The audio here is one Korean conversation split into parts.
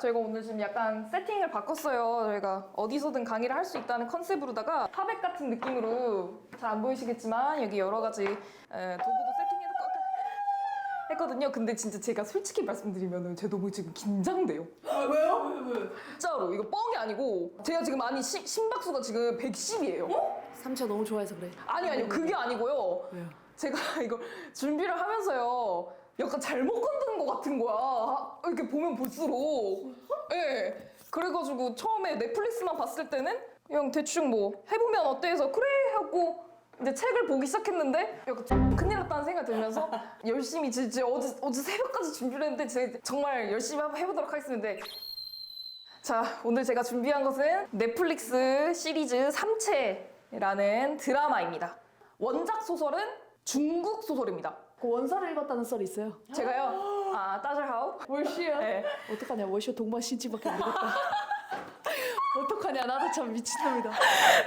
저희가 오늘 좀 약간 세팅을 바꿨어요. 저희가 어디서든 강의를 할 수 있다는 컨셉으로다가 팝앱 같은 느낌으로 잘 안 보이시겠지만 여기 여러 가지 도구도 했거든요. 근데 진짜 제가 솔직히 말씀드리면 제가 너무 지금 긴장돼요. 왜요? 왜? 진짜로 이거 뻥이 아니고 제가 지금 심박수가 지금 110이에요. 삼차 너무 좋아해서 그래. 아니요 그게 아니고요. 왜요? 제가 이거 준비를 하면서요 약간 잘못 건드는 것 같은 거야. 이렇게 보면 볼수록. 예. 그래가지고 처음에 넷플릭스만 봤을 때는 그냥 대충 뭐 해보면 어때 해서 그래 하고 이제 책을 보기 시작했는데 약간 좀 큰일 났다는 생각이 들면서 열심히 진짜 어제 새벽까지 준비를 했는데 제가 정말 열심히 한번 해보도록 하겠습니다. 자, 오늘 제가 준비한 것은 넷플릭스 시리즈 삼체라는 드라마입니다. 원작 소설은 중국 소설입니다. 그 원서를 읽었다는 썰이 있어요. 제가요? 따절하오? 월시야? 네. 어떡하냐, 월시 동반 신지밖에 안 되겠다. 어떡하냐, 나도 참 미친놈이다.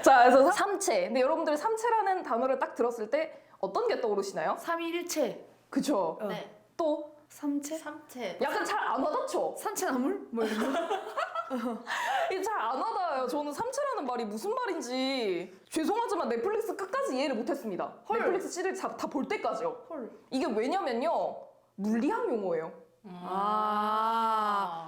자, 그래서 삼체. 근데 여러분들이 삼체라는 단어를 딱 들었을 때 어떤 게 떠오르시나요? 삼위일체. 그쵸? 네. 또 삼체? 삼체. 약간 잘 안 와닿죠? 산채나물? 뭐 이런 거? 이게 잘 안 와닿아요. 저는 삼체라는 말이 무슨 말인지 죄송하지만 넷플릭스 끝까지 이해를 못했습니다. 넷플릭스 시리즈 다 볼 때까지요. 헐. 이게 왜냐면요. 물리학 용어예요.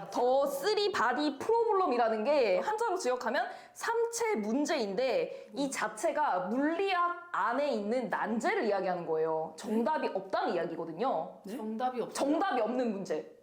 더 쓰리 바디 프로블럼이라는 게 한자로 지역하면 삼체 문제인데 이 자체가 물리학 안에 있는 난제를 이야기하는 거예요. 정답이 없다는 이야기거든요. 네? 정답이 없어. 정답이 없는 문제.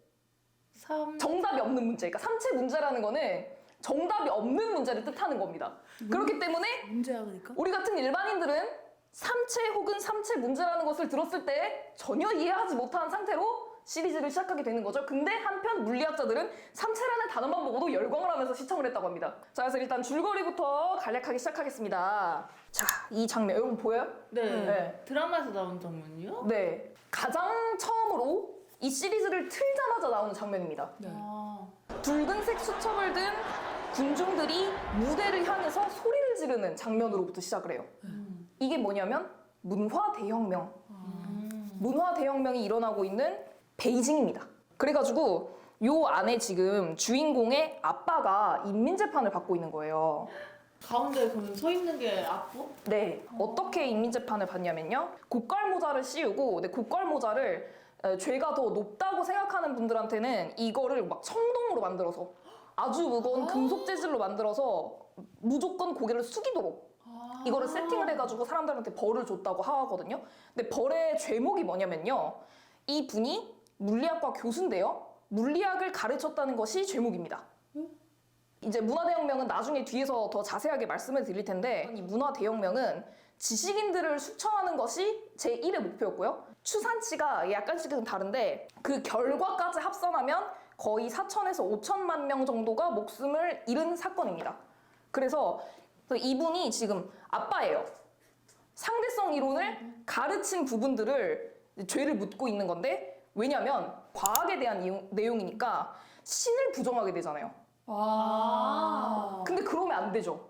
정답이 없는 문제. 그러니까 삼체 문제라는 거는 정답이 없는 문제를 뜻하는 겁니다. 그렇기 때문에 문제야, 그러니까? 우리 같은 일반인들은 삼체 혹은 삼체 문제라는 것을 들었을 때 전혀 이해하지 못한 상태로 시리즈를 시작하게 되는 거죠. 근데 한편 물리학자들은 삼체라는 단어만 보고도 열광을 하면서 시청을 했다고 합니다. 자, 그래서 일단 줄거리부터 간략하게 시작하겠습니다. 자, 이 장면 여러분 보여요? 네. 네. 드라마에서 나온 장면이요? 네. 가장 처음으로 이 시리즈를 틀자마자 나오는 장면입니다. 네. 붉은색 수첩을 든 군중들이 무대를 향해서 소리를 지르는 장면으로부터 시작을 해요. 이게 뭐냐면 문화 대혁명. 문화 대혁명이 일어나고 있는 베이징입니다. 그래가지고 요 안에 지금 주인공의 아빠가 인민재판을 받고 있는 거예요. 가운데 그럼 서 있는 게 아빠? 네. 어떻게 인민재판을 받냐면요. 고깔모자를 씌우고 근데 고깔모자를 죄가 더 높다고 생각하는 분들한테는 이거를 막 청동으로 만들어서 아주 무거운 금속 재질로 만들어서 무조건 고개를 숙이도록 이거를 세팅을 해가지고 사람들한테 벌을 줬다고 하거든요. 근데 벌의 죄목이 뭐냐면요. 이 분이 물리학과 교수인데요. 물리학을 가르쳤다는 것이 죄목입니다. 이제 문화대혁명은 나중에 뒤에서 더 자세하게 말씀을 드릴 텐데 이 문화대혁명은 지식인들을 숙청하는 것이 제1의 목표였고요. 추산치가 약간씩은 다른데 그 결과까지 합산하면 거의 4천에서 5천만 명 정도가 목숨을 잃은 사건입니다. 그래서 이분이 지금 아빠예요. 상대성 이론을 가르친 부분들을 죄를 묻고 있는 건데 왜냐면 과학에 대한 내용이니까 신을 부정하게 되잖아요. 근데 그러면 안 되죠.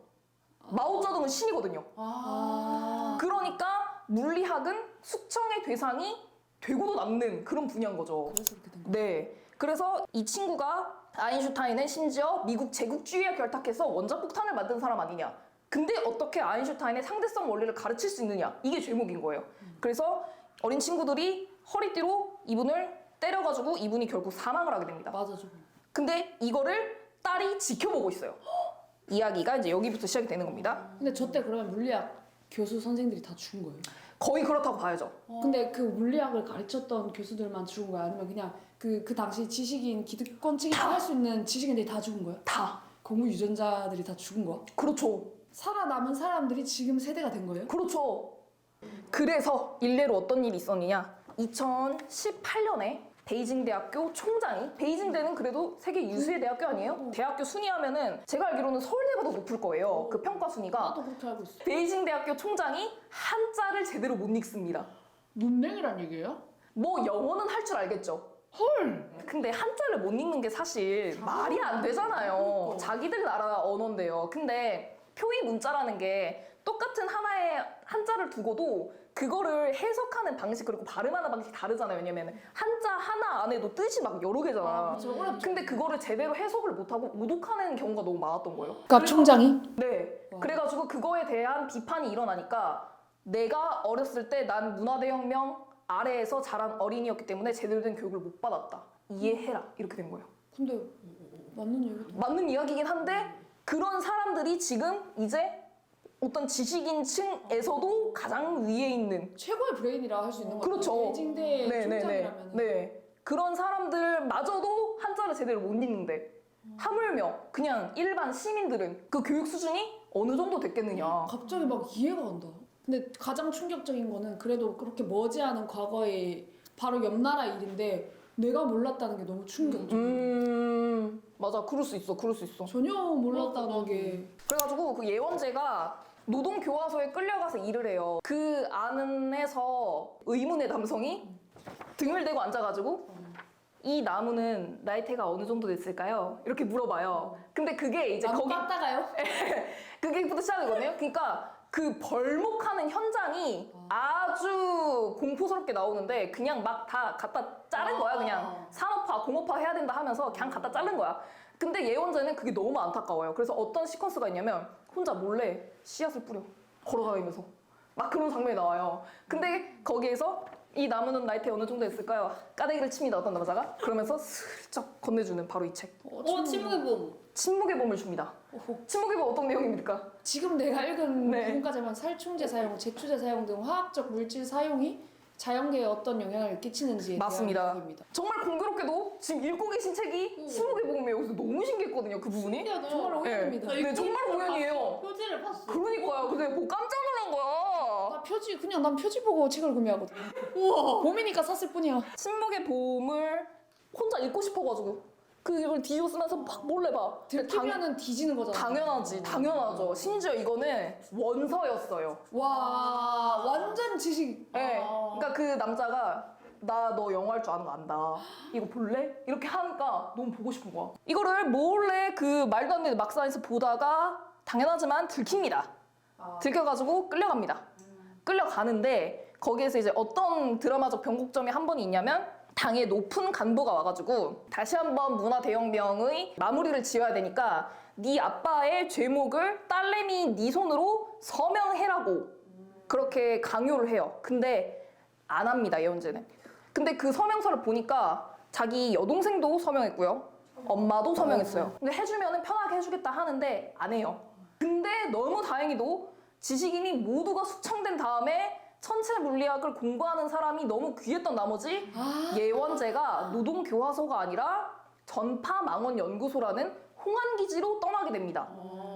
마오쩌둥은 신이거든요. 그러니까 물리학은 숙청의 대상이 되고도 남는 그런 분야인 거죠. 그래서 그렇게 된 거야. 네. 그래서 이 친구가 아인슈타인은 심지어 미국 제국주의와 결탁해서 원자폭탄을 만든 사람 아니냐. 근데 어떻게 아인슈타인의 상대성 원리를 가르칠 수 있느냐. 이게 죄목인 거예요. 그래서 어린 친구들이 허리띠로 이분을 때려가지고 이분이 결국 사망을 하게 됩니다. 맞아, 좀. 근데 이거를 딸이 지켜보고 있어요. 이야기가 이제 여기부터 시작이 되는 겁니다. 근데 저 때 그러면 물리학 교수 선생들이 다 죽은 거예요? 거의 그렇다고 봐야죠. 근데 그 물리학을 가르쳤던 교수들만 죽은 거야? 아니면 그냥 그 당시 지식인, 기득권층이 할 수 있는 지식인들이 다 죽은 거야? 다. 공무 유전자들이 다 죽은 거야? 그렇죠. 살아남은 사람들이 지금 세대가 된 거예요? 그렇죠. 그래서 일례로 어떤 일이 있었느냐. 2018년에 베이징 대학교 총장이 베이징대는 그래도 세계 유수의 대학교 아니에요? 대학교 순위하면은 제가 알기로는 서울대보다 높을 거예요. 그 평가 순위가. 나도 그렇게 알고 있어. 베이징 대학교 총장이 한자를 제대로 못 읽습니다. 문맹이란 얘기예요? 뭐 영어는 할 줄 알겠죠. 헐! 근데 한자를 못 읽는 게 사실 말이 안 되잖아요. 자기들 나라 언어인데요. 근데 표의 문자라는 게 똑같은 하나의 한자 한자를 두고도 그거를 해석하는 방식 그리고 발음하는 방식이 다르잖아요. 왜냐면 한자 하나 안에도 뜻이 막 여러 개잖아. 그렇죠. 어렵죠. 근데 그거를 제대로 해석을 못하고 오독하는 경우가 너무 많았던 거예요. 그러니까 총장이 네. 와. 그래가지고 그거에 대한 비판이 일어나니까 내가 어렸을 때 난 문화대혁명 아래에서 자란 어린이였기 때문에 제대로 된 교육을 못 받았다. 이해해라. 이렇게 된 거예요. 근데 맞는 얘기도 맞는 이야기긴 한데 그런 사람들이 지금 이제 어떤 지식인층에서도 가장 위에 있는 최고의 브레인이라 할 수 있는 거죠. 그렇죠. 베이징대 총장이라면. 네. 그런 사람들마저도 한자를 제대로 못 읽는데 하물며 그냥 일반 시민들은 그 교육 수준이 어느 정도 됐겠느냐. 갑자기 막 이해가 간다. 근데 가장 충격적인 거는 그래도 그렇게 머지않은 과거에 바로 옆 나라 일인데 내가 몰랐다는 게 너무 충격적이야. 맞아. 그럴 수 있어. 전혀 몰랐다는 게. 그래가지고 그 예원재가 노동교화소에 끌려가서 일을 해요. 그 안에서 의문의 남성이 등을 대고 앉아가지고 이 나무는 나이테가 어느 정도 됐을까요? 이렇게 물어봐요. 근데 그게 이제 나무 거기 깠다가요? 그게부터 시작이거든요. 그러니까 그 벌목하는 현장이 아주 공포스럽게 나오는데 그냥 막 다 갖다 자른 거야. 그냥 산업화, 공업화 해야 된다 하면서 그냥 갖다 자른 거야. 근데 예원재는 그게 너무 안타까워요. 그래서 어떤 시퀀스가 있냐면 혼자 몰래 씨앗을 뿌려. 걸어다니면서. 막 그런 장면이 나와요. 근데 거기에서 이 나무는 나이테 어느 정도 됐을까요? 까대기를 칩니다. 어떤 남자가. 그러면서 슬쩍 건네주는 바로 이 책. 침묵의 봄. 침묵의 봄을 줍니다. 침묵의 봄 어떤 내용입니까? 지금 내가 읽은 네. 부분까지만 살충제 사용, 제초제 사용 등 화학적 물질 사용이 자연계에 어떤 영향을 끼치는지에 맞습니다. 대한 이야기입니다. 정말 공교롭게도 지금 읽고 계신 책이 침묵의 봄이에요. 그래서 너무 신기했거든요. 그 부분이. 신기하다. 정말 우연입니다. 네, 정말 우연이에요. 표지를 봤어. 그러니까요. 근데 뭐 깜짝 놀란 거야. 나 표지 그냥 난 표지 보고 책을 구매하거든. 우와. 봄이니까 샀을 뿐이야. 침묵의 봄을 혼자 읽고 싶어가지고 그걸 뒤집어 쓰면서 막 몰래 봐. 근데 들키면은 뒤지는 거잖아. 당연하죠. 심지어 이거는 원서였어요. 와 완전 지식. 네. 그러니까 그 남자가 나 너 영어 할 줄 아는 거 안다. 이거 볼래? 이렇게 하니까 너무 보고 싶은 거야. 이거를 몰래 그 말도 안 되는 막사에서 보다가 당연하지만 들킵니다. 들켜가지고 끌려갑니다. 끌려가는데 거기에서 이제 어떤 드라마적 변곡점이 한 번 있냐면 당의 높은 간부가 와가지고 다시 한번 문화대혁명의 마무리를 지어야 되니까 네 아빠의 죄목을 딸내미 네 손으로 서명해라고 그렇게 강요를 해요. 근데 안 합니다, 예원재는. 근데 그 서명서를 보니까 자기 여동생도 서명했고요. 엄마도 서명했어요. 근데 해주면은 편하게 해주겠다 하는데 안 해요. 근데 너무 다행히도 지식인이 모두가 숙청된 다음에 천체 물리학을 공부하는 사람이 너무 귀했던 나머지 예원재가 노동교화소가 아니라 전파망원연구소라는 홍안기지로 떠나게 됩니다.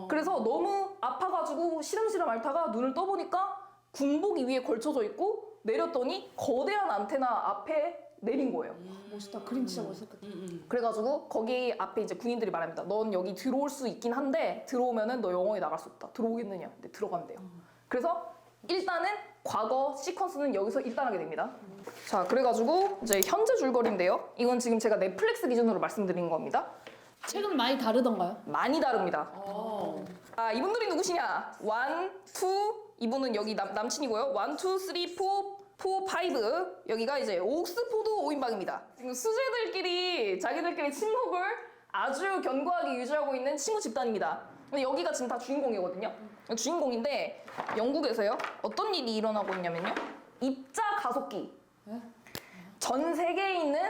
그래서 너무 아파가지고 시름시름 앓다가 눈을 떠보니까 군복이 위에 걸쳐져 있고 내렸더니 거대한 안테나 앞에 내린 거예요. 멋있다. 그림 진짜 멋있었겠다. 그래가지고 거기 앞에 이제 군인들이 말합니다. 넌 여기 들어올 수 있긴 한데 들어오면은 너 영원히 나갈 수 없다. 들어오겠느냐? 근데 들어간대요. 그래서 일단은 과거 시퀀스는 여기서 일단 하게 됩니다. 자, 그래가지고 이제 현재 줄거리인데요. 이건 지금 제가 넷플릭스 기준으로 말씀드린 겁니다. 책은 많이 다르던가요? 많이 다릅니다. 아, 이분들이 누구시냐? 1, 2, 이분은 여기 남친이고요. 1, 2, 3, 4, 5 여기가 이제 옥스포드 5인방입니다. 지금 수재들끼리 자기들끼리 친목을 아주 견고하게 유지하고 있는 친구 집단입니다. 근데 여기가 지금 다 주인공이거든요. 주인공인데 영국에서요. 어떤 일이 일어나고 있냐면요. 입자 가속기. 전 세계에 있는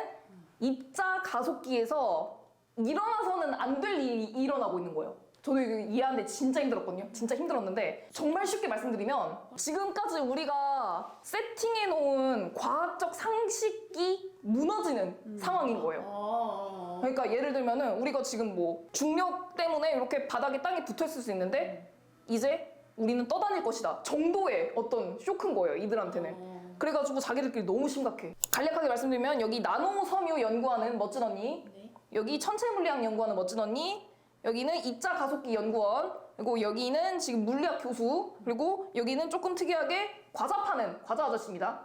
입자 가속기에서 일어나서는 안 될 일이 일어나고 있는 거예요. 저도 이거 이해하는데 진짜 힘들었거든요. 진짜 힘들었는데 정말 쉽게 말씀드리면 지금까지 우리가 세팅해 놓은 과학적 상식이 무너지는 상황인 거예요. 그러니까 예를 들면은 우리가 지금 뭐 중력 때문에 이렇게 바닥에 땅이 붙어 있을 수 있는데 이제 우리는 떠다닐 것이다 정도의 어떤 쇼크인 거예요, 이들한테는. 그래가지고 자기들끼리 너무 심각해. 간략하게 말씀드리면 여기 나노 섬유 연구하는 멋진 언니, 여기 천체 물리학 연구하는 멋진 언니, 여기는 입자 가속기 연구원, 그리고 여기는 지금 물리학 교수, 그리고 여기는 조금 특이하게 과자 파는 과자 아저씨입니다.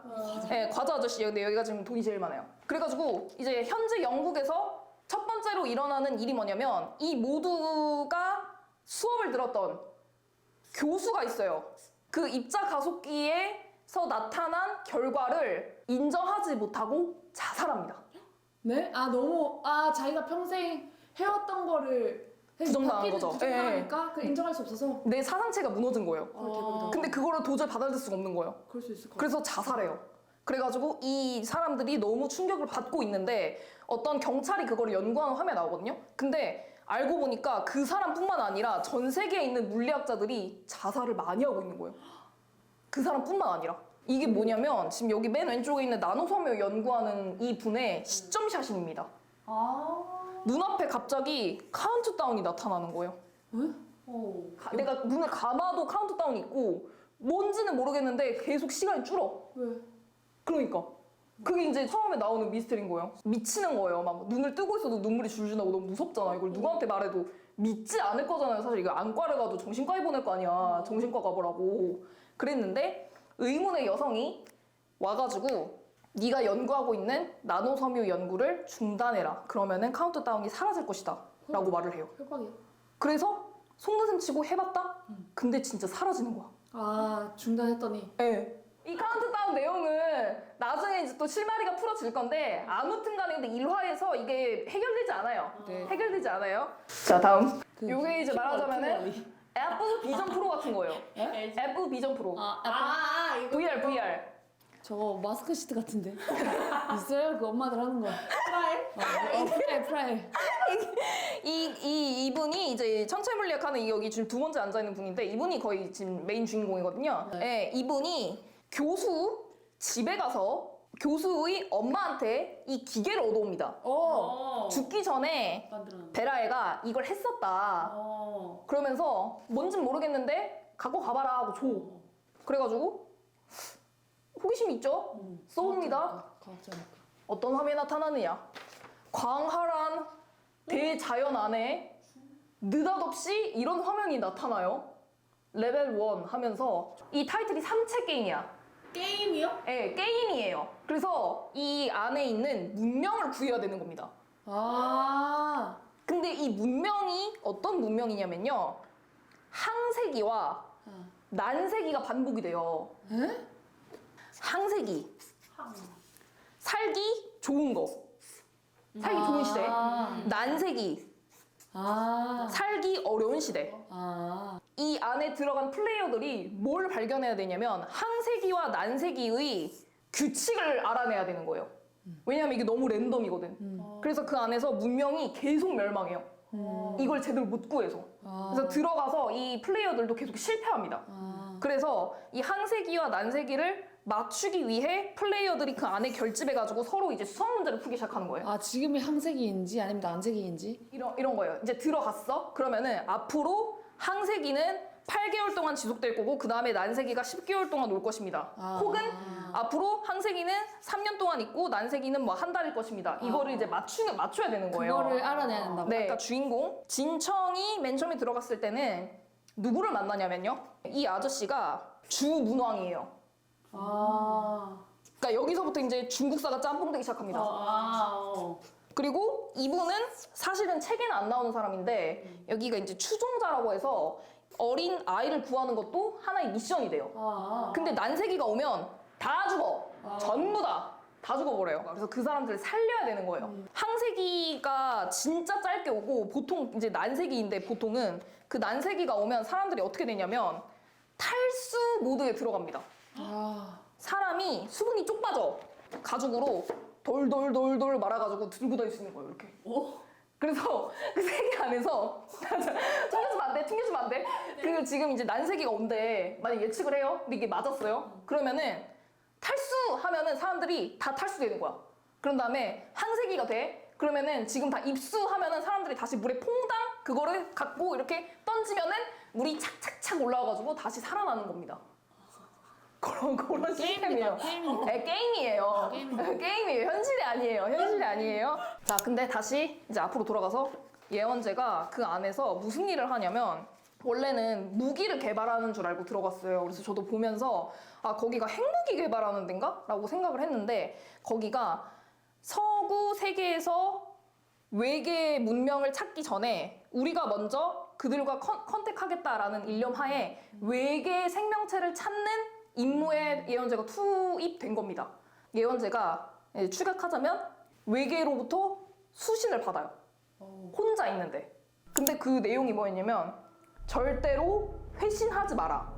네, 과자 아저씨. 근데 여기가 지금 돈이 제일 많아요. 그래가지고 이제 현재 영국에서 첫 번째로 일어나는 일이 뭐냐면 이 모두가 수업을 들었던 교수가 있어요. 그 입자 가속기에서 나타난 결과를 인정하지 못하고 자살합니다. 네? 자기가 평생 해왔던 거를 부정당한 거죠. 부정당하니까 그 인정할 수 없어서. 내 사상체가 무너진 거예요. 대박이다. 근데 그거를 도저히 받아들일 수가 없는 거예요. 그럴 수 있을 것 같아. 그래서 자살해요. 그래가지고 이 사람들이 너무 충격을 받고 있는데 어떤 경찰이 그거를 연구하는 화면이 나오거든요. 근데 알고 보니까 그 사람뿐만 아니라 전 세계에 있는 물리학자들이 자살을 많이 하고 있는 거예요. 그 사람뿐만 아니라. 이게 뭐냐면 지금 여기 맨 왼쪽에 있는 나노섬유 연구하는 이 분의 시점샷입니다. 눈앞에 갑자기 카운트다운이 나타나는 거예요. 내가 눈을 감아도 카운트다운이 있고 뭔지는 모르겠는데 계속 시간이 줄어. 왜? 그러니까 그게 이제 처음에 나오는 미스터리인 거예요. 미치는 거예요. 막 눈을 뜨고 있어도 눈물이 줄줄 나고 너무 무섭잖아. 이걸 누구한테 말해도 믿지 않을 거잖아요. 사실 이거 안과를 가도 정신과에 보낼 거 아니야. 정신과 가보라고. 그랬는데 의문의 여성이 와가지고 네가 연구하고 있는 나노섬유 연구를 중단해라. 그러면은 카운트다운이 사라질 것이다. 라고 말을 해요. 협박이야. 그래서 속눈썹 치고 해봤다? 근데 진짜 사라지는 거야. 중단했더니. 네. 이 카운트다운 내용은 나중에 이제 또 실마리가 풀어질 건데 아무튼 간에 근데 1화에서 이게 해결되지 않아요. 네. 해결되지 않아요. 자, 다음. 그 요게 이제 말하자면은 애플 비전 프로 같은 거예요. 에? 애플 비전 프로. 이거 VR. 저거 마스크 시트 같은데. 있어요? 그 엄마들 하는 거. 프라이. 이분이 이제 천체물리학 하는 여기 지금 두 번째 앉아있는 분인데 이분이 거의 지금 메인 주인공이거든요. 네, 이분이 교수 집에 가서 교수의 엄마한테 이 기계를 얻어옵니다. 죽기 전에 베라에가 이걸 했었다. 그러면서 뭔진 모르겠는데 갖고 가봐라 하고 줘. 그래가지고 호기심이 있죠? 써옵니다. 과학자니까. 어떤 화면이 나타나느냐? 광활한 대자연 안에 느닷없이 이런 화면이 나타나요. 레벨 1 하면서 이 타이틀이 삼체 게임이야. 게임이요? 네, 게임이에요. 그래서 이 안에 있는 문명을 구해야 되는 겁니다. 근데 이 문명이 어떤 문명이냐면요. 항세기와 난세기가 반복이 돼요. 에? 항세기. 살기 좋은 거. 살기 좋은 시대. 난세기. 살기 어려운 시대. 이 안에 들어간 플레이어들이 뭘 발견해야 되냐면 항세기와 난세기의 규칙을 알아내야 되는 거예요. 왜냐면 이게 너무 랜덤이거든. 그래서 그 안에서 문명이 계속 멸망해요. 이걸 제대로 못 구해서. 그래서 들어가서 이 플레이어들도 계속 실패합니다. 그래서 이 항세기와 난세기를 맞추기 위해 플레이어들이 그 안에 결집해가지고 서로 이제 수학 문제를 풀기 시작하는 거예요. 지금이 항세기인지 아니면 난세기인지? 이런 거예요. 이제 들어갔어? 그러면은 앞으로 항세기는 8개월 동안 지속될 거고 그 다음에 난세기가 10개월 동안 올 것입니다. 혹은 앞으로 항세기는 3년 동안 있고 난세기는 뭐 한 달일 것입니다. 이거를 이제 맞춰야 되는 거예요. 그거를 알아내야 된다고? 네. 아까 주인공 진청이 맨 처음에 들어갔을 때는 누구를 만나냐면요. 이 아저씨가 주문왕이에요. 그러니까 여기서부터 이제 중국사가 짬뽕되기 시작합니다. 그리고 이분은 사실은 책에는 안 나오는 사람인데 여기가 이제 추종자라고 해서 어린 아이를 구하는 것도 하나의 미션이 돼요. 근데 난세기가 오면 다 죽어. 전부 다 죽어버려요. 그래서 그 사람들을 살려야 되는 거예요. 항세기가 진짜 짧게 오고 보통 이제 난세기인데 보통은 그 난세기가 오면 사람들이 어떻게 되냐면 탈수 모드에 들어갑니다. 사람이 수분이 쪽 빠져. 가죽으로 돌돌돌돌 말아가지고 들고 다닐 수 있는 거예요, 이렇게. 그래서 그 세계 안에서 튕겨주면 안 돼. 그리고 지금 이제 난세기가 온대. 만약 예측을 해요. 근데 이게 맞았어요. 그러면은 탈수하면은 사람들이 다 탈수되는 거야. 그런 다음에 항세기가 돼. 그러면은 지금 다 입수하면은 사람들이 다시 물에 퐁당 그거를 갖고 이렇게 던지면은 물이 착착착 올라와가지고 다시 살아나는 겁니다. 그런 시스템이에요. 네, 게임이에요. 게임이에요. 현실이 아니에요. 자, 근데 다시 이제 앞으로 돌아가서 예언제가 그 안에서 무슨 일을 하냐면 원래는 무기를 개발하는 줄 알고 들어갔어요. 그래서 저도 보면서 거기가 핵무기 개발하는 데인가? 라고 생각을 했는데 거기가 서구 세계에서 외계 문명을 찾기 전에 우리가 먼저 그들과 컨택하겠다라는 일념 하에 외계 생명체를 찾는 임무에 예언제가 투입된 겁니다. 예언제가 추격하자면 외계로부터 수신을 받아요. 혼자 있는데. 근데 그 내용이 뭐였냐면 절대로 회신하지 마라.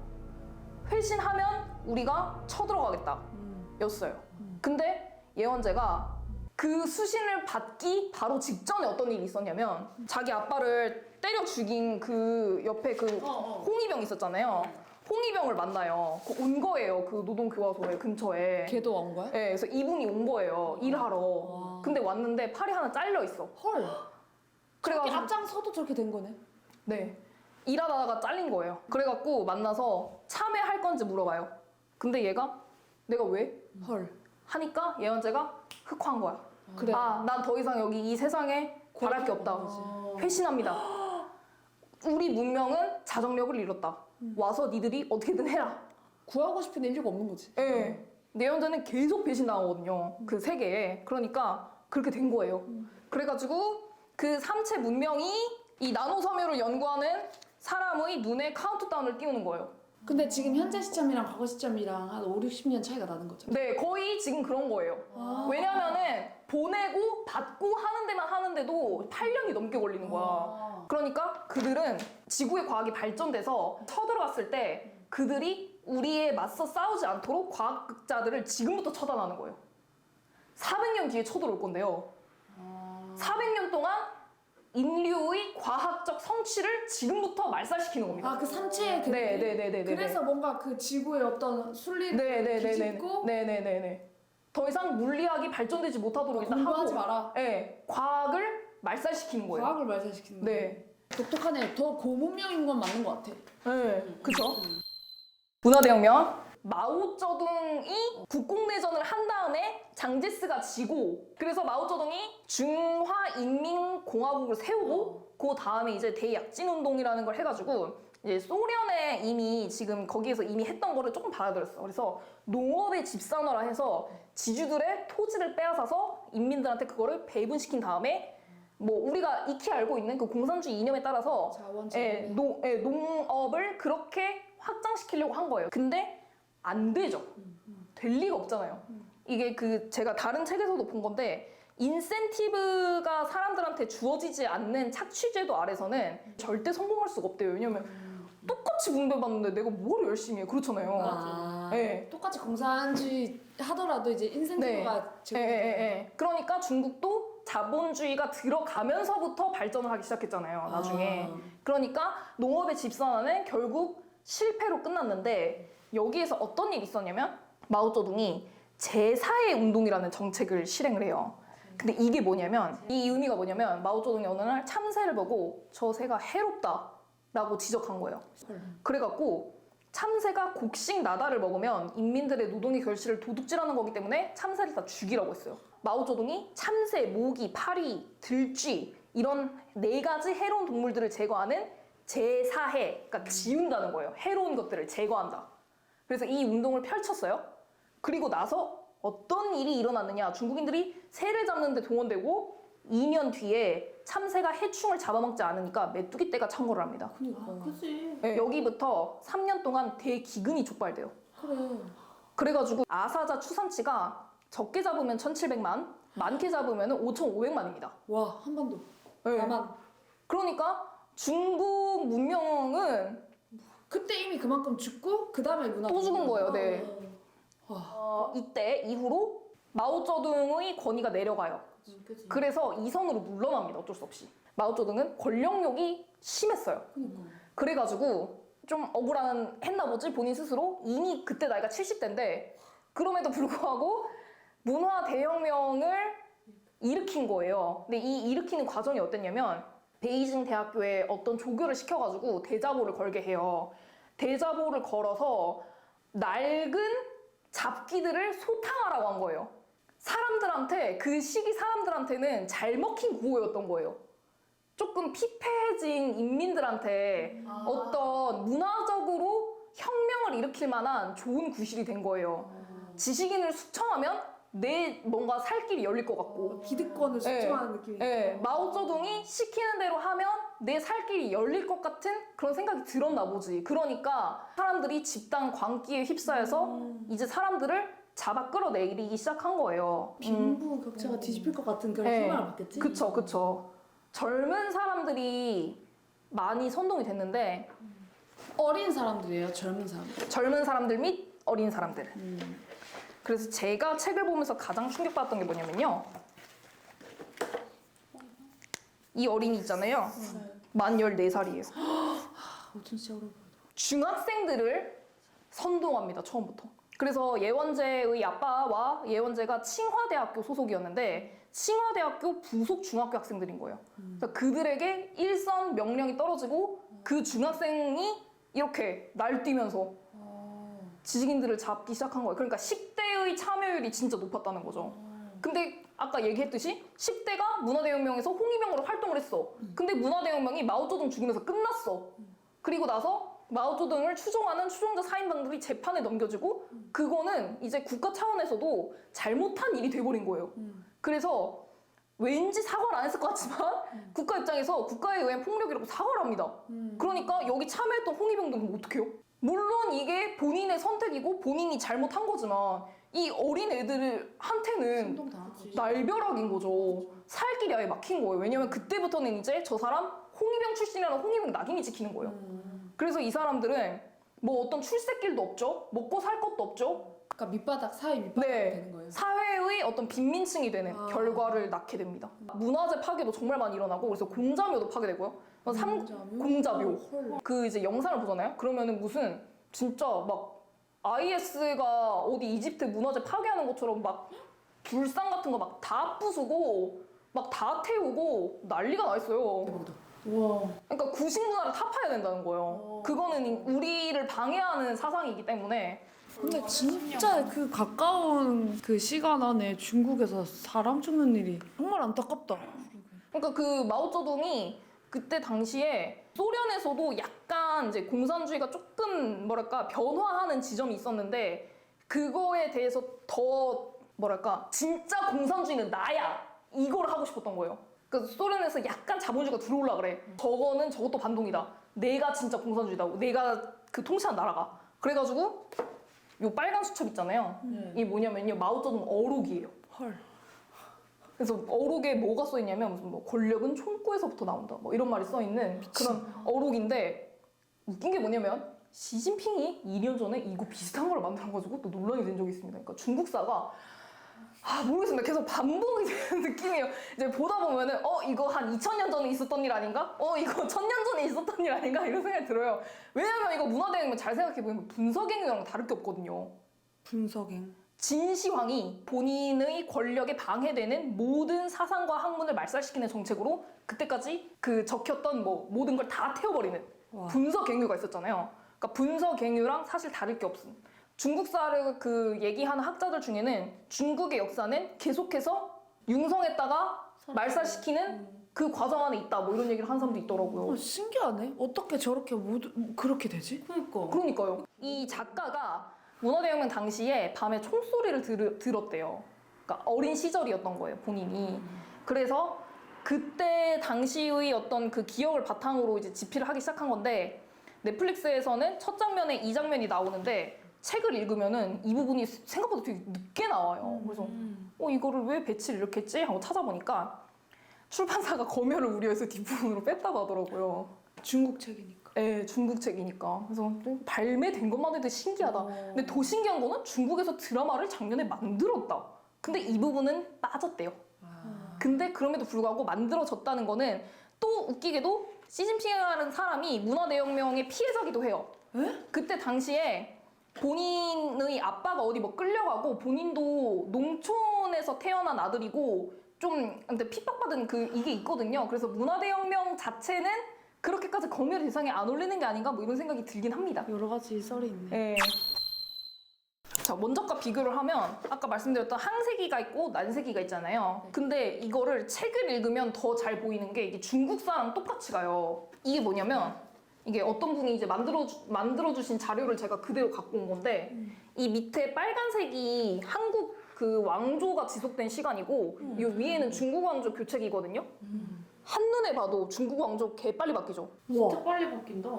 회신하면 우리가 쳐들어가겠다. 였어요. 근데 예언제가 그 수신을 받기 바로 직전에 어떤 일이 있었냐면 자기 아빠를 때려 죽인 그 옆에 그 홍위병 있었잖아요. 홍위병을 만나요. 온 거예요. 그 노동교화소에 근처에. 걔도 온 거야? 네, 그래서 이분이 온 거예요. 일하러. 근데 왔는데 팔이 하나 잘려 있어. 헐. 저렇게 그래가지고 앞장서도 저렇게 된 거네. 네. 일하다가 잘린 거예요. 그래갖고 만나서 참여할 건지 물어봐요. 근데 얘가 내가 왜? 헐. 하니까 예언제가 흑화한 거야. 그래. 아, 난 더 이상 여기 이 세상에 바랄 게 없다. 회신합니다. 우리 문명은 자정력을 잃었다. 와서 니들이 어떻게든 해라. 구하고 싶은 의미가 없는 거지. 예. 예언제는 계속 배신당하거든요. 그 세계에. 그러니까 그렇게 된 거예요. 그래가지고 그 삼체 문명이 이 나노 섬유를 연구하는 사람의 눈에 카운트다운을 띄우는 거예요. 근데 지금 현재 시점이랑 과거 시점이랑 한 5, 60년 차이가 나는 거죠. 네, 거의 지금 그런 거예요. 아. 왜냐면은 보내고 받고 하는 데만 하는데도 8년이 넘게 걸리는 거야. 아. 그러니까 그들은 지구의 과학이 발전돼서 쳐들어갔을 때 그들이 우리에 맞서 싸우지 않도록 과학자들을 지금부터 처단하는 거예요. 400년 뒤에 쳐들어올 건데요. 400년 동안 인류의 과학적 성취를 지금부터 말살시키는 겁니다. 아, 그 삼체의 그. 네네네네. 그래서 뭔가 그 지구의 어떤 순리를 뒤집고 네네네네. 더 이상 물리학이 발전되지 못하도록 일단 공부하지 하고, 마라. 네, 과학을 말살시키는 거예요. 과학을 말살시키는 거. 네, 독특하네. 더 고문명인 건 맞는 것 같아. 네, 그죠? 문화대혁명. 마오쩌둥이 국공내전을 한 다음에 장제스가 지고 그래서 마오쩌둥이 중화인민공화국을 세우고 그 다음에 이제 대약진운동이라는 걸 해가지고 이제 소련에 이미 지금 거기에서 이미 했던 거를 조금 받아들였어. 그래서 농업의 집산화라 해서 지주들의 토지를 빼앗아서 인민들한테 그거를 배분시킨 다음에 뭐 우리가 익히 알고 있는 그 공산주의 이념에 따라서 농업을 그렇게 확장시키려고 한 거예요. 근데 안 되죠. 될 리가 없잖아요. 이게 그 제가 다른 책에서도 본 건데 인센티브가 사람들한테 주어지지 않는 착취제도 아래서는 절대 성공할 수가 없대요. 왜냐면 똑같이 분배받는데 내가 뭘 열심히 해. 그렇잖아요. 아, 네. 똑같이 공산주의 하더라도 이제 인센티브가 예. 그러니까 중국도 자본주의가 들어가면서부터 발전을 하기 시작했잖아요. 나중에. 그러니까 농업의 집산화는 결국 실패로 끝났는데 여기에서 어떤 일이 있었냐면 마오쩌둥이 제4의 운동이라는 정책을 실행을 해요. 근데 이게 뭐냐면 이 의미가 뭐냐면 마오쩌둥이 어느 날 참새를 보고 저 새가 해롭다라고 지적한 거예요. 그래갖고 참새가 곡식 나다를 먹으면 인민들의 노동의 결실을 도둑질하는 거기 때문에 참새를 다 죽이라고 했어요. 마오쩌둥이 참새, 모기, 파리, 들쥐 이런 4가지 해로운 동물들을 제거하는 제4해, 그러니까 지운다는 거예요. 해로운 것들을 제거한다. 그래서 이 운동을 펼쳤어요. 그리고 나서 어떤 일이 일어났느냐. 중국인들이 새를 잡는 데 동원되고 2년 뒤에 참새가 해충을 잡아먹지 않으니까 메뚜기 떼가 창궐을 합니다. 그러니까. 그치. 네, 여기부터 3년 동안 대기근이 촉발돼요. 그래. 그래가지고 아사자 추산치가 적게 잡으면 1,700만, 많게 잡으면 5,500만입니다. 와, 한 번도. 네. 나만. 그러니까 중국 문명은 그때 이미 그만큼 죽고 그 다음에 문화 또 죽은 거예요. 네. 와. 이때 이후로 마오쩌둥의 권위가 내려가요. 그치. 그래서 이 선으로 물러납니다. 어쩔 수 없이. 마오쩌둥은 권력욕이 심했어요. 그러니까. 그래가지고 좀 억울한 했나 보지 본인 스스로. 이미 그때 나이가 70대인데 그럼에도 불구하고 문화 대혁명을 일으킨 거예요. 근데 이 일으키는 과정이 어땠냐면 베이징 대학교에 어떤 조교를 시켜가지고 대자보를 걸게 해요. 대자보를 걸어서 낡은 잡기들을 소탕하라고 한 거예요. 사람들한테, 그 시기 사람들한테는 잘 먹힌 구호였던 거예요. 조금 피폐해진 인민들한테 어떤 문화적으로 혁명을 일으킬 만한 좋은 구실이 된 거예요. 지식인을 숙청하면 내 뭔가 살 길이 열릴 것 같고. 기득권을 숙청하는 느낌이. 네, 마오쩌둥이 시키는 대로 하면 내 살 길이 열릴 것 같은 그런 생각이 들었나 보지. 그러니까 사람들이 집단 광기에 휩싸여서 이제 사람들을 잡아 끌어내리기 시작한 거예요. 빈부격차가 뒤집힐 것 같은 그런 네. 희망을 받겠지? 그쵸. 젊은 사람들이 많이 선동이 됐는데 어린 사람들이에요, 젊은 사람들. 젊은 사람들 및 어린 사람들. 그래서 제가 책을 보면서 가장 충격받았던 게 뭐냐면요. 이 어린이 있잖아요. 만 14살이에요. 진짜 어려워. 중학생들을 선동합니다, 처음부터. 그래서 예원재의 아빠와 예원재가 칭화대학교 소속이었는데 칭화대학교 부속 중학교 학생들인 거예요. 그래서 그들에게 일선 명령이 떨어지고 그 중학생이 이렇게 날뛰면서 지식인들을 잡기 시작한 거예요. 그러니까 10대의 참여율이 진짜 높았다는 거죠. 근데 아까 얘기했듯이 10대가 문화대혁명에서 홍위병으로 활동을 했어. 근데 문화대혁명이 마오쩌둥 죽이면서 끝났어. 그리고 나서 마오쩌둥을 추종하는 추종자 4인방들이 재판에 넘겨지고 그거는 이제 국가 차원에서도 잘못한 일이 돼버린 거예요. 그래서 왠지 사과를 안 했을 것 같지만 국가 입장에서 국가에 의한 폭력이라고 사과를 합니다. 그러니까 여기 참여했던 홍위병들은 어떡해요? 물론 이게 본인의 선택이고 본인이 잘못한 거지만 이 어린 애들한테는 선동당하지. 날벼락인 거죠. 살 길이 아예 막힌 거예요. 왜냐면 그때부터는 이제 저 사람 홍위병 출신이라는 홍위병 낙인이 찍히는 거예요. 그래서 이 사람들은 뭐 어떤 출세길도 없죠. 먹고 살 것도 없죠. 그러니까 사회 밑바닥이 네. 되는 거예요. 사회의 어떤 빈민층이 되는 결과를 낳게 됩니다. 문화재 파괴도 정말 많이 일어나고 그래서 공자묘도 파괴되고요. 공자묘. 헐. 그 이제 영상을 보잖아요. 그러면은 무슨 진짜 막 IS가 어디 이집트 문화재 파괴하는 것처럼 막 불상 같은 거 막 다 부수고 막 다 태우고 난리가 나 있어요. 와. 그러니까 구식 문화를 타파해야 된다는 거예요. 그거는 우리를 방해하는 사상이기 때문에. 근데 진짜 그 가까운 그 시간 안에 중국에서 사람 죽는 일이 정말 안타깝다. 그러니까 그 마오쩌둥이 그때 당시에 소련에서도 약간 이제 공산주의가 조금 뭐랄까 변화하는 지점이 있었는데 그거에 대해서 더 뭐랄까 진짜 공산주의는 나야 이걸 하고 싶었던 거예요. 그러니까 소련에서 약간 자본주의가 들어올라 그래. 저것도 반동이다. 내가 진짜 공산주의다고. 내가 그 통치한 나라가. 그래가지고 요 빨간 수첩 있잖아요. 이게 뭐냐면요 마오쩌둥 어록이에요. 헐. 그래서 어록에 뭐가 써 있냐면 무슨 뭐 권력은 총구에서부터 나온다 뭐 이런 말이 써 있는 그런 어록인데 웃긴 게 뭐냐면 시진핑이 2년 전에 이거 비슷한 걸 만들어가지고 또 논란이 된 적이 있습니다. 그러니까 중국사가 모르겠습니다. 계속 반복이 되는 느낌이에요. 이제 보다 보면은 이거 한 2000년 전에 있었던 일 아닌가? 이거 1000년 전에 있었던 일 아닌가? 이런 생각이 들어요. 왜냐면 이거 문화대혁명 잘 생각해보면 분서갱이랑 다를 게 없거든요. 분석행. 진시황이 본인의 권력에 방해되는 모든 사상과 학문을 말살시키는 정책으로 그때까지 그 적혔던 뭐 모든 걸 다 태워버리는 분서갱유가 있었잖아요. 그러니까 분서갱유랑 사실 다를 게 없음. 중국사를 그 얘기하는 학자들 중에는 중국의 역사는 계속해서 융성했다가 말살시키는 그 과정 안에 있다 뭐 이런 얘기를 하는 사람도 있더라고요. 신기하네. 어떻게 저렇게 그렇게 되지? 그러니까요. 이 작가가 문화대혁명 당시에 밤에 총소리를 들었대요. 그러니까 어린 시절이었던 거예요, 본인이. 그래서 그때 당시의 어떤 그 기억을 바탕으로 이제 집필을 하기 시작한 건데 넷플릭스에서는 첫 장면에 이 장면이 나오는데 책을 읽으면은 이 부분이 생각보다 되게 늦게 나와요. 그래서 이거를 왜 배치를 이렇게 했지? 하고 찾아보니까 출판사가 검열을 우려해서 뒷부분으로 뺐다고 하더라고요. 중국 책이니까. 네, 중국 책이니까. 그래서 좀 발매된 것만 해도 신기하다. 근데 더 신기한 거는 중국에서 드라마를 작년에 만들었다. 근데 이 부분은 빠졌대요. 근데 그럼에도 불구하고 만들어졌다는 거는 또 웃기게도 시진핑이라는 사람이 문화대혁명의 피해자기도 해요. 그때 당시에 본인의 아빠가 어디 뭐 끌려가고 본인도 농촌에서 태어난 아들이고 좀 근데 핍박받은 이게 있거든요. 그래서 문화대혁명 자체는 그렇게까지 검열의 대상에 안 올리는 게 아닌가 뭐 이런 생각이 들긴 합니다. 여러 가지 썰이 있네. 네. 자, 먼저과 비교를 하면 아까 말씀드렸던 항세기가 있고 난세기가 있잖아요. 근데 이거를 책을 읽으면 더 잘 보이는 게 이게 중국사랑 똑같이 가요. 이게 뭐냐면 이게 어떤 분이 이제 만들어주신 자료를 제가 그대로 갖고 온 건데 이 밑에 빨간색이 한국 그 왕조가 지속된 시간이고 이 위에는 중국 왕조 교책이거든요. 한눈에 봐도 중국 왕조 개 빨리 바뀌죠. 진짜 빨리 바뀐다.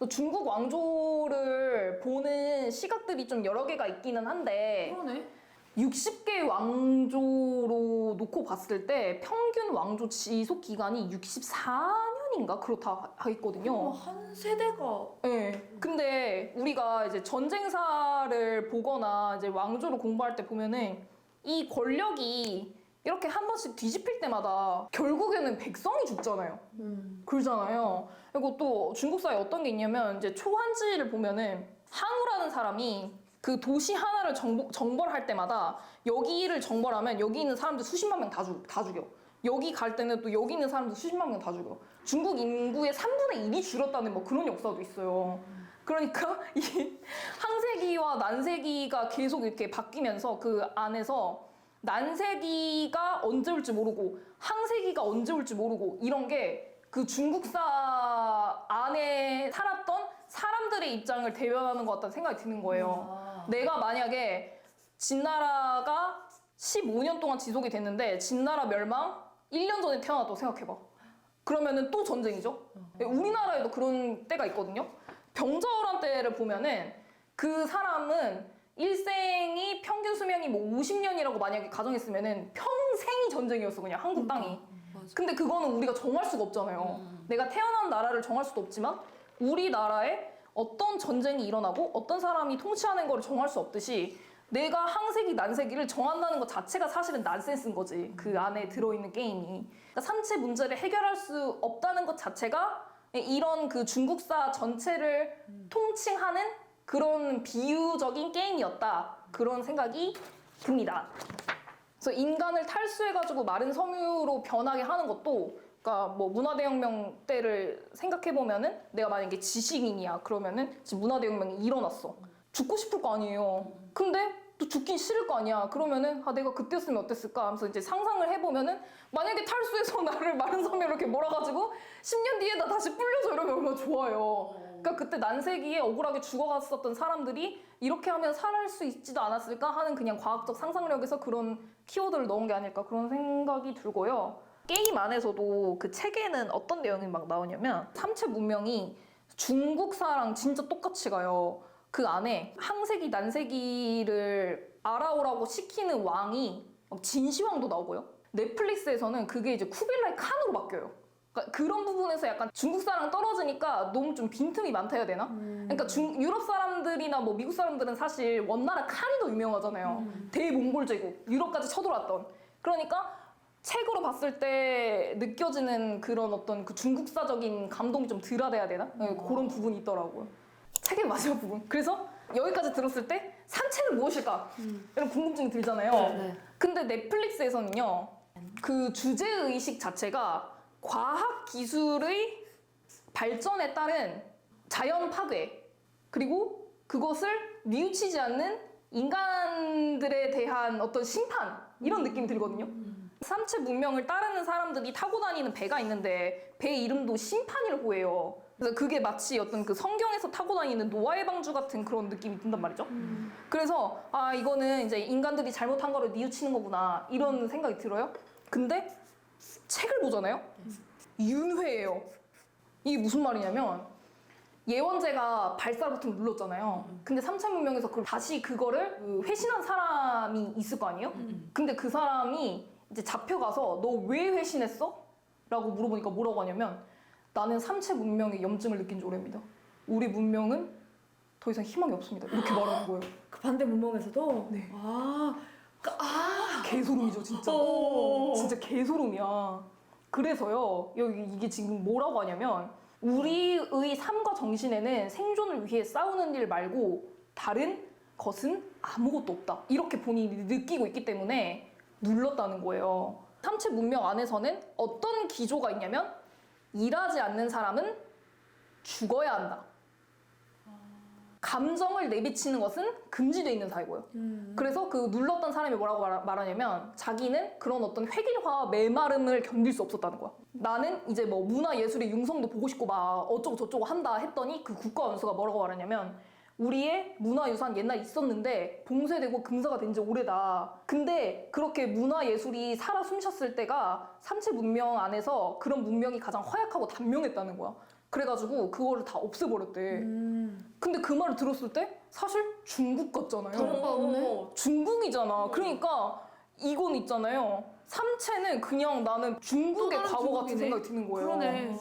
중국 왕조를 보는 시각들이 좀 여러 개가 있기는 한데 그러네. 60개 왕조로 놓고 봤을 때 평균 왕조 지속 기간이 64년인가 그렇다 하겠거든요. 한 세대가 네. 근데 우리가 이제 전쟁사를 보거나 이제 왕조를 공부할 때 보면은 이 권력이 이렇게 한 번씩 뒤집힐 때마다 결국에는 백성이 죽잖아요. 그러잖아요. 그리고 또 중국 사회에 어떤 게 있냐면 이제 초한지를 보면은 항우라는 사람이 그 도시 하나를 정벌할 때마다 여기를 정벌하면 여기 있는 사람들 수십만 명 다 죽여. 여기 갈 때는 또 여기 있는 사람들 수십만 명 다 죽여. 중국 인구의 3분의 1이 줄었다는 뭐 그런 역사도 있어요. 그러니까 이 항세기와 난세기가 계속 이렇게 바뀌면서 그 안에서 난세기가 언제 올지 모르고 항세기가 언제 올지 모르고 이런 게 그 중국사 안에 살았던 사람들의 입장을 대변하는 것 같다는 생각이 드는 거예요. 내가 만약에 진나라가 15년 동안 지속이 됐는데 진나라 멸망 1년 전에 태어났다고 생각해봐. 그러면은 또 전쟁이죠. 우리나라에도 그런 때가 있거든요. 병자호란 때를 보면은 그 사람은 일생이 평균 수명이 뭐 50년이라고 만약에 가정했으면은 평생이 전쟁이었어 그냥 한국 땅이. 근데 그거는 우리가 정할 수가 없잖아요. 내가 태어난 나라를 정할 수도 없지만 우리나라에 어떤 전쟁이 일어나고 어떤 사람이 통치하는 거를 정할 수 없듯이 내가 항세기, 난세기를 정한다는 것 자체가 사실은 난센스인 거지. 그 안에 들어있는 게임이. 그러니까 삼체 문제를 해결할 수 없다는 것 자체가 이런 그 중국사 전체를 통칭하는 그런 비유적인 게임이었다. 그런 생각이 듭니다. 그래서 인간을 탈수해가지고 마른 섬유로 변하게 하는 것도 그러니까 뭐 문화대혁명 때를 생각해보면은 내가 만약에 지식인이야 그러면은 지금 문화대혁명이 일어났어. 죽고 싶을 거 아니에요. 근데 또 죽긴 싫을 거 아니야. 그러면은 아 내가 그때였으면 어땠을까 하면서 이제 상상을 해보면은 만약에 탈수해서 나를 마른 섬에 이렇게 몰아가지고 10년 뒤에 나 다시 불려서 이러면 얼마나 좋아요. 그러니까 그때 난세기에 억울하게 죽어갔었던 사람들이 이렇게 하면 살할 수 있지도 않았을까 하는 그냥 과학적 상상력에서 그런 키워드를 넣은 게 아닐까 그런 생각이 들고요. 게임 안에서도 그 책에는 어떤 내용이 막 나오냐면 삼체 문명이 중국사랑 진짜 똑같이 가요. 그 안에 항세기, 난세기를 알아오라고 시키는 왕이 진시황도 나오고요. 넷플릭스에서는 그게 이제 쿠빌라이 칸으로 바뀌어요. 그러니까 그런 부분에서 약간 중국사랑 떨어지니까 너무 좀 빈틈이 많다 해야 되나? 그러니까 유럽 사람들이나 뭐 미국 사람들은 사실 원나라 칸이 더 유명하잖아요. 대몽골 제국, 유럽까지 쳐들어왔던. 그러니까 책으로 봤을 때 느껴지는 그런 어떤 그 중국사적인 감동이 좀 덜하대야 되나? 네, 그런 부분이 있더라고요. 책의 마지막 부분. 그래서 여기까지 들었을 때 산책은 무엇일까? 이런 궁금증이 들잖아요. 네. 근데 넷플릭스에서는요, 그 주제의식 자체가 과학 기술의 발전에 따른 자연 파괴, 그리고 그것을 뉘우치지 않는 인간들에 대한 어떤 심판, 이런 느낌이 들거든요. 삼체 문명을 따르는 사람들이 타고 다니는 배가 있는데 배 이름도 심판이라고 해요. 그래서 그게 마치 어떤 그 성경에서 타고 다니는 노아의 방주 같은 그런 느낌이 든단 말이죠. 그래서 아 이거는 이제 인간들이 잘못한 거를 뉘우치는 거구나 이런 생각이 들어요. 근데 책을 보잖아요. 윤회예요. 이게 무슨 말이냐면 예원제가 발사 버튼 눌렀잖아요. 근데 삼체 문명에서 그걸 다시 그거를 회신한 사람이 있을 거 아니에요? 근데 그 사람이 이제 잡혀가서 너 왜 회신했어? 라고 물어보니까 뭐라고 하냐면 나는 삼체 문명의 염증을 느낀 지 오래입니다. 우리 문명은 더 이상 희망이 없습니다. 이렇게 말하는 거예요. 그 반대 문명에서도 네. 개소름이죠, 진짜. 진짜 개소름이야. 그래서요, 여기 이게 지금 뭐라고 하냐면 우리의 삶과 정신에는 생존을 위해 싸우는 일 말고 다른 것은 아무것도 없다. 이렇게 본인이 느끼고 있기 때문에 눌렀다는 거예요. 삼체 문명 안에서는 어떤 기조가 있냐면 일하지 않는 사람은 죽어야 한다. 감정을 내비치는 것은 금지되어 있는 사회고요. 그래서 그 눌렀던 사람이 뭐라고 말하냐면 자기는 그런 어떤 획일화와 메마름을 견딜 수 없었다는 거야. 나는 이제 뭐 문화예술의 융성도 보고 싶고 막 어쩌고 저쩌고 한다 했더니 그 국가 원수가 뭐라고 말하냐면 우리의 문화유산 옛날에 있었는데 봉쇄되고 금사가 된 지 오래다. 근데 그렇게 문화예술이 살아 숨쉬었을 때가 삼체 문명 안에서 그런 문명이 가장 허약하고 단명했다는 거야. 그래가지고 그거를 다 없애버렸대. 근데 그 말을 들었을 때 사실 중국 같잖아요. 다른 거 없네. 중국이잖아. 그러니까 이건 있잖아요. 삼체는 그냥 나는 중국의 또 다른 과거 같은 중국이네. 생각이 드는 거예요. 그러네.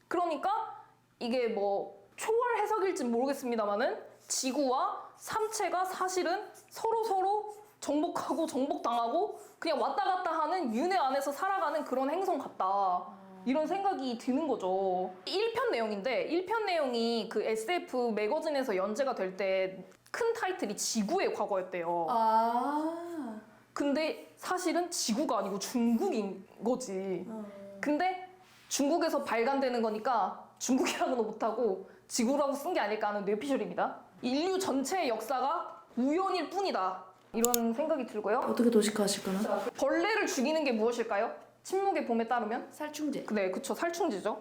그러니까 이게 뭐 초월 해석일진 모르겠습니다만은 지구와 삼체가 사실은 서로 정복하고 정복당하고 그냥 왔다 갔다 하는 윤회 안에서 살아가는 그런 행성 같다. 이런 생각이 드는 거죠. 1편 내용인데 1편 내용이 그 SF 매거진에서 연재가 될 때 큰 타이틀이 지구의 과거였대요. 아. 근데 사실은 지구가 아니고 중국인 거지. 근데 중국에서 발간되는 거니까 중국이라고는 못하고 지구라고 쓴 게 아닐까 하는 뇌피셜입니다. 인류 전체의 역사가 우연일 뿐이다. 이런 생각이 들고요. 어떻게 도식화하실까나? 벌레를 죽이는 게 무엇일까요? 침묵의 봄에 따르면? 살충제. 네, 그쵸. 살충제죠.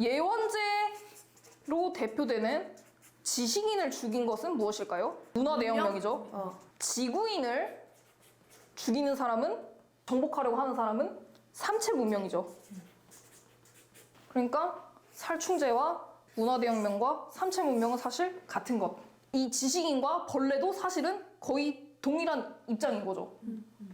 예원제로 대표되는 지식인을 죽인 것은 무엇일까요? 문화대혁명이죠. 지구인을 죽이는 사람은, 정복하려고 하는 사람은 삼체 문명이죠. 그러니까 살충제와 문화대혁명과 삼체 문명은 사실 같은 것. 이 지식인과 벌레도 사실은 거의 동일한 입장인 거죠.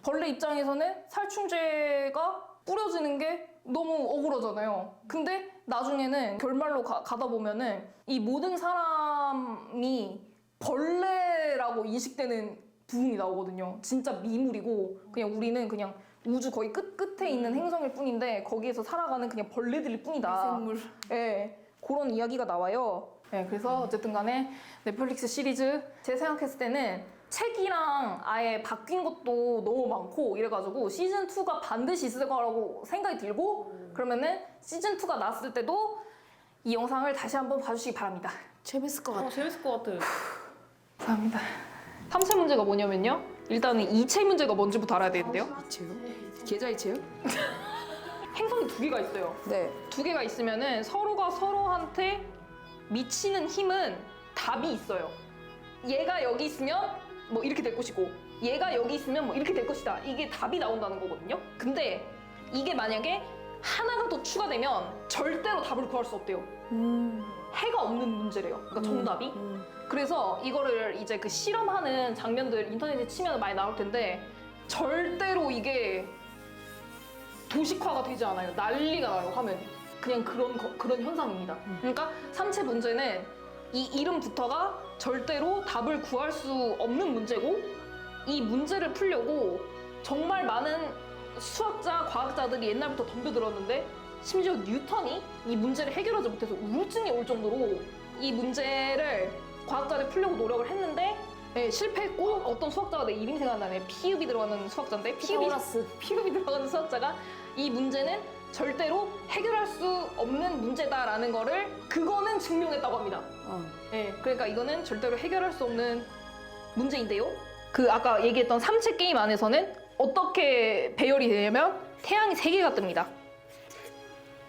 벌레 입장에서는 살충제가 뿌려지는 게 너무 억울하잖아요. 근데 나중에는 결말로 가다 보면은 이 모든 사람이 벌레라고 인식되는 부분이 나오거든요. 진짜 미물이고 그냥 우리는 그냥 우주 거의 끝에 있는 행성일 뿐인데 거기에서 살아가는 그냥 벌레들일 뿐이다. 생물. 네, 그런 이야기가 나와요. 네, 그래서 어쨌든 간에 넷플릭스 시리즈 제 생각했을 때는 책이랑 아예 바뀐 것도 너무 많고 이래가지고 시즌2가 반드시 있을 거라고 생각이 들고 그러면은 시즌2가 나왔을 때도 이 영상을 다시 한번 봐주시기 바랍니다. 재밌을 것 같아. 재밌을 것 같아. 감사합니다. 3체 문제가 뭐냐면요. 일단은 2체 문제가 뭔지부터 알아야 되는데요. 이체요? 계좌 이체요? 행성이 2개가 있어요. 네. 2개가 있으면은 서로가 서로한테 미치는 힘은 답이 있어요. 얘가 여기 있으면 뭐 이렇게 될 것이고 얘가 여기 있으면 뭐 이렇게 될 것이다. 이게 답이 나온다는 거거든요. 근데 이게 만약에 하나가 더 추가되면 절대로 답을 구할 수 없대요. 해가 없는 문제래요. 그러니까 정답이. 그래서 이거를 이제 그 실험하는 장면들 인터넷에 치면 많이 나올 텐데 절대로 이게 도식화가 되지 않아요. 난리가 나요, 화면이. 그냥 그런 현상입니다. 그러니까 삼체 문제는 이 이름부터가 절대로 답을 구할 수 없는 문제고 이 문제를 풀려고 정말 많은 수학자, 과학자들이 옛날부터 덤벼들었는데 심지어 뉴턴이 이 문제를 해결하지 못해서 우울증이 올 정도로 이 문제를 과학자들이 풀려고 노력을 했는데 네, 실패했고 어떤 수학자가 내 이름이 생각나네. 피읍이 들어가는 수학자인데 피읍이 들어가는 수학자가 이 문제는 절대로 해결할 수 없는 문제다라는 거를 그거는 증명했다고 합니다. 네, 그러니까 이거는 절대로 해결할 수 없는 문제인데요. 그 아까 얘기했던 삼체 게임 안에서는 어떻게 배열이 되냐면 태양이 3개가 뜹니다.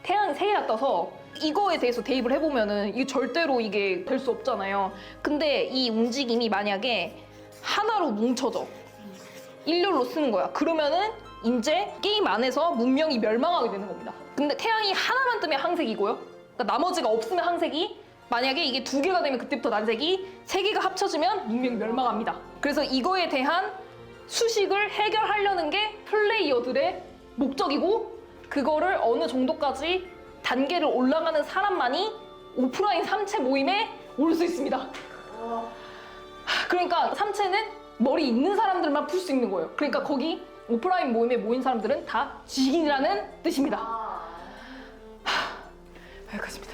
태양이 3개가 떠서 이거에 대해서 대입을 해보면은 이게 절대로 이게 될 수 없잖아요. 근데 이 움직임이 만약에 하나로 뭉쳐져 일렬로 쓰는 거야. 그러면은 이제 게임 안에서 문명이 멸망하게 되는 겁니다. 근데 태양이 하나만 뜨면 항색이고요. 그러니까 나머지가 없으면 항색이 만약에 이게 2개가 되면 그때부터 난색이 3개가 합쳐지면 문명이 멸망합니다. 그래서 이거에 대한 수식을 해결하려는 게 플레이어들의 목적이고 그거를 어느 정도까지 단계를 올라가는 사람만이 오프라인 삼체 모임에 올 수 있습니다. 그러니까 삼체는 머리 있는 사람들만 풀 수 있는 거예요. 그러니까 거기 오프라인 모임에 모인 사람들은 다 지식인이라는 뜻입니다. 여기까지입니다.